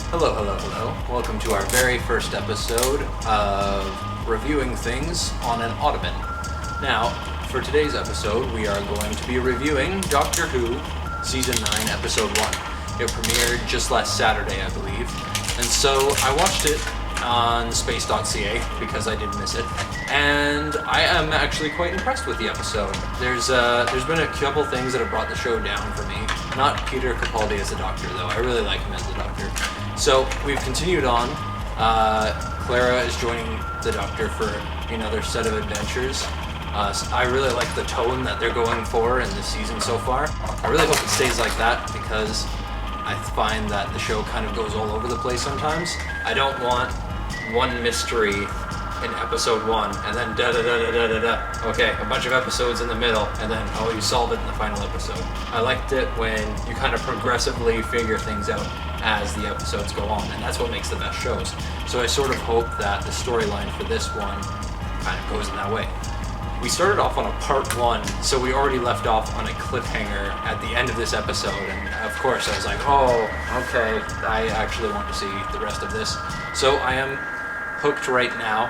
Hello, hello, hello. Welcome to our very first episode of reviewing things on an Ottoman. Now, for today's episode, we are going to be reviewing Doctor Who Season 9, Episode 1. It premiered just last Saturday, I believe. And so I watched it on space.ca because I did miss it. And I am actually quite impressed with the episode. There's been a couple things that have brought the show down for me. Not Peter Capaldi as the Doctor, though. I really like him as the Doctor. So we've continued on. Clara is joining the Doctor for another set of adventures. I really like the tone that they're going for in this season so far. I really hope it stays like that because I find that the show kind of goes all over the place sometimes. I don't want one mystery in episode 1 and then da-da-da-da-da-da-da. Okay, a bunch of episodes in the middle and then, oh, you solve it in the final episode. I liked it when you kind of progressively figure things out as the episodes go on, and that's what makes the best shows. So I sort of hope that the storyline for this one kind of goes in that way. We started off on a part 1, so we already left off on a cliffhanger at the end of this episode, and of course I was like, oh, okay, I actually want to see the rest of this. So I am hooked right now.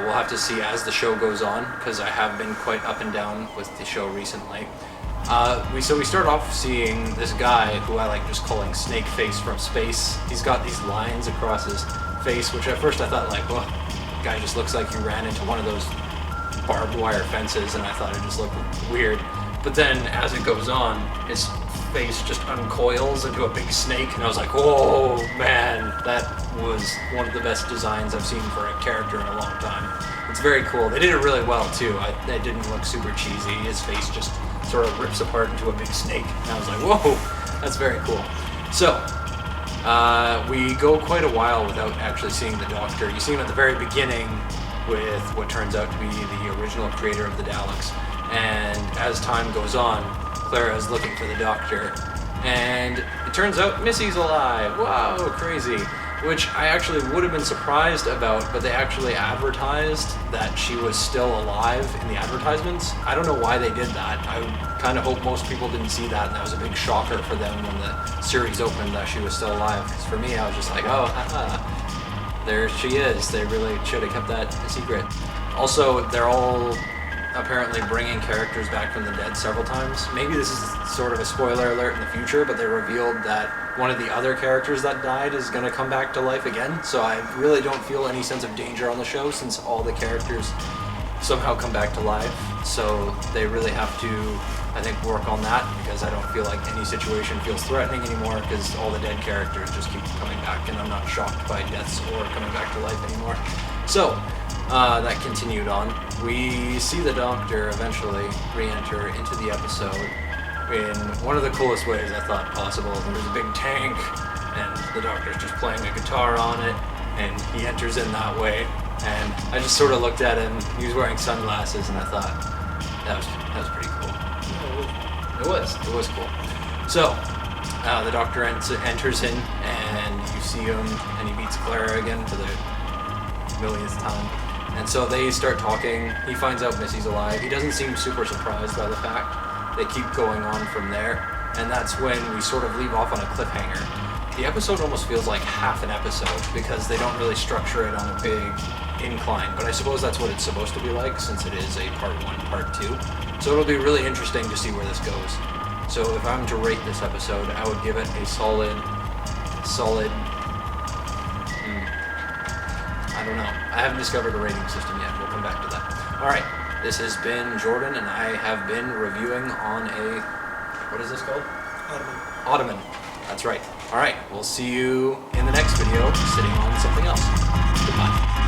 We'll have to see as the show goes on, because I have been quite up and down with the show recently. We start off seeing this guy who I like just calling Snake Face from space. He's got these lines across his face, which at first I thought like, well, the guy just looks like he ran into one of those barbed wire fences, and I thought it just looked weird. But then as it goes on, his face just uncoils into a big snake, and I was like, oh man, that was one of the best designs I've seen for a character in a long time. It's very cool. They did it really well too. It didn't look super cheesy. His face just sort of rips apart into a big snake, and I was like, whoa, that's very cool. So we go quite a while without actually seeing the Doctor. You see him at the very beginning with what turns out to be the original creator of the Daleks, and as time goes on, Clara is looking for the Doctor, and it turns out Missy's alive. Wow, crazy. Which I actually would have been surprised about, but they actually advertised that she was still alive in the advertisements. I don't know why they did that. I kind of hope most people didn't see that, and that was a big shocker for them when the series opened that she was still alive. Because for me, I was just like, oh, haha, there she is. They really should have kept that a secret. Also, they're all apparently bringing characters back from the dead several times. Maybe this is sort of a spoiler alert in the future, but they revealed that one of the other characters that died is going to come back to life again. So I really don't feel any sense of danger on the show since all the characters somehow come back to life. So they really have to, I think, work on that, because I don't feel like any situation feels threatening anymore because all the dead characters just keep coming back, and I'm not shocked by deaths or coming back to life anymore. So that continued on. We see the Doctor eventually re-enter into the episode in one of the coolest ways I thought possible. There's a big tank, and the Doctor's just playing a guitar on it, and he enters in that way. And I just sort of looked at him. He was wearing sunglasses, and I thought that was pretty cool. It was cool. So the Doctor enters in, and you see him, and he meets Clara again for the millionth time. And so they start talking. He finds out Missy's alive. He doesn't seem super surprised by the fact. They keep going on from there, and that's when we sort of leave off on a cliffhanger. The episode almost feels like half an episode because they don't really structure it on a big incline, but I suppose that's what it's supposed to be like since it is a part 1, part 2. So it'll be really interesting to see where this goes. So if I'm to rate this episode, I would give it a solid, I don't know. I haven't discovered a rating system yet. We'll come back to that. Alright, this has been Jordan, and I have been reviewing on a... what is this called? Ottoman. That's right. Alright, we'll see you in the next video, sitting on something else. Goodbye.